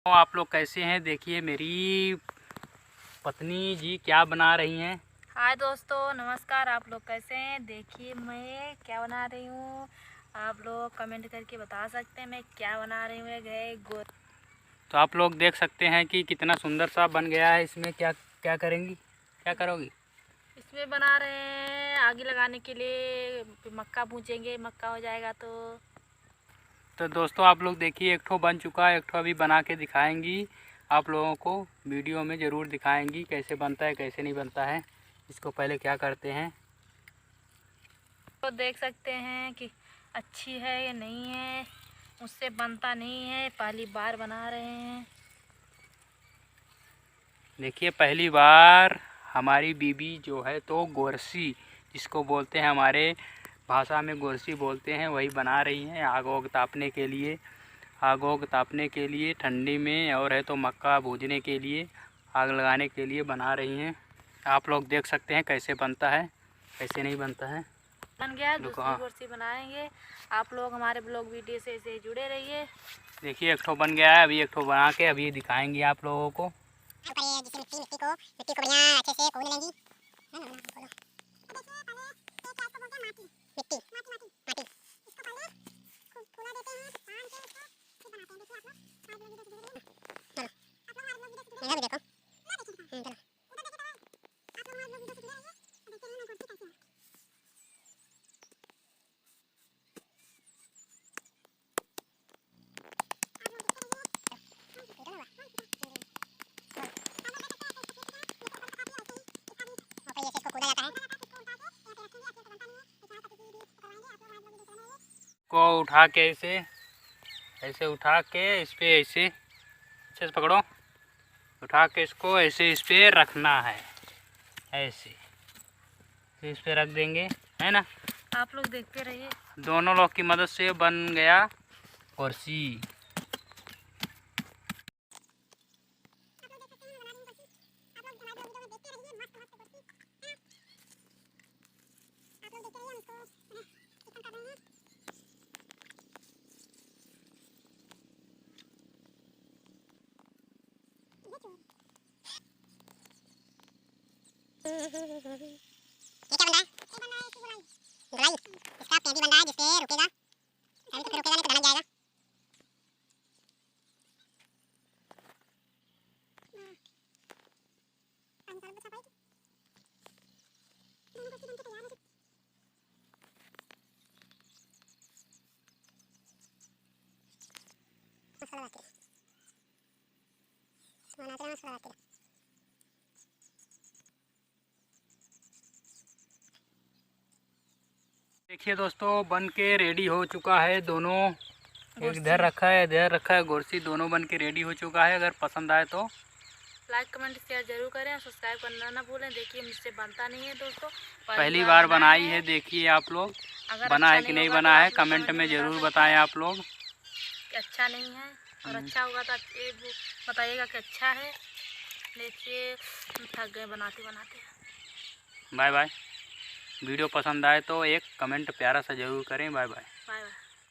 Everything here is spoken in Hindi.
तो आप लोग कैसे हैं? देखिए मेरी पत्नी जी क्या बना रही हैं। हाय दोस्तों, नमस्कार। आप लोग कैसे हैं? देखिए मैं क्या बना रही हूँ। आप लोग कमेंट करके बता सकते हैं मैं क्या बना रही हूँ। तो आप लोग देख सकते हैं कि कितना सुंदर सा बन गया है। इसमें क्या क्या करेंगी, क्या करोगी? इसमें बना रहे हैं आगे लगाने के लिए, मक्का भूजेंगे, मक्का हो जाएगा तो दोस्तों आप लोग देखिए, एक ठो बन चुका है, एक ठो अभी बना के दिखाएंगी। आप लोगों को वीडियो में ज़रूर दिखाएंगी कैसे बनता है कैसे नहीं बनता है। इसको पहले क्या करते हैं तो देख सकते हैं कि अच्छी है या नहीं है। मुझसे बनता नहीं है, पहली बार बना रहे हैं। देखिए पहली बार हमारी बीबी जो है तो गोरसी जिसको बोलते हैं, हमारे भाषा में गोरसी बोलते हैं, वही बना रही हैं आग वाग तापने के लिए। आग वाग तापने के लिए ठंडी में, और है तो मक्का भूनने के लिए, आग लगाने के लिए बना रही हैं। आप लोग देख सकते हैं कैसे बनता है कैसे नहीं बनता है। बन गया, दूसरी कुर्सी बनाएंगे। आप लोग हमारे ब्लॉग वीडियो से ऐसे जुड़े रहिए। देखिए एक ठो बन गया है, अभी एक ठो बना के अभी दिखाएंगे आप लोगों को। जिससे मिट्टी को बढ़िया अच्छे से खोद लेंगी। को उठा के ऐसे ऐसे उठा के इस पे ऐसे अच्छे से पकड़ो, उठा के इसको ऐसे इस पे रखना है, ऐसे इस पे रख देंगे, है ना। आप लोग देखते रहिए। दोनों लोग की मदद से बन गया कुर्सी। ये क्या बन रहा है? गोलाई। इसका पेंदी बन रहा है जिससे रुकेगा, अभी तो फिर रुकेगा नहीं तो धनक जाएगा। देखिए दोस्तों बन के रेडी हो चुका है। दोनों, एक इधर रखा है इधर रखा है गोरसी, दोनों बन के रेडी हो चुका है। अगर पसंद आए तो लाइक कमेंट शेयर जरूर करें, सब्सक्राइब करना ना भूलें। देखिए मुझसे बनता नहीं है दोस्तों, पहली बार बनाई है। देखिए आप लोग बना है कि नहीं बना है, कमेंट में ज़रूर बताएं आप लोग कि अच्छा नहीं है, और अच्छा होगा तो बताइएगा कि अच्छा है। देखिए थक गए बनाते बनाते। Bye bye. वीडियो पसंद आए तो एक कमेंट प्यारा सा ज़रूर करें। Bye bye. Bye bye.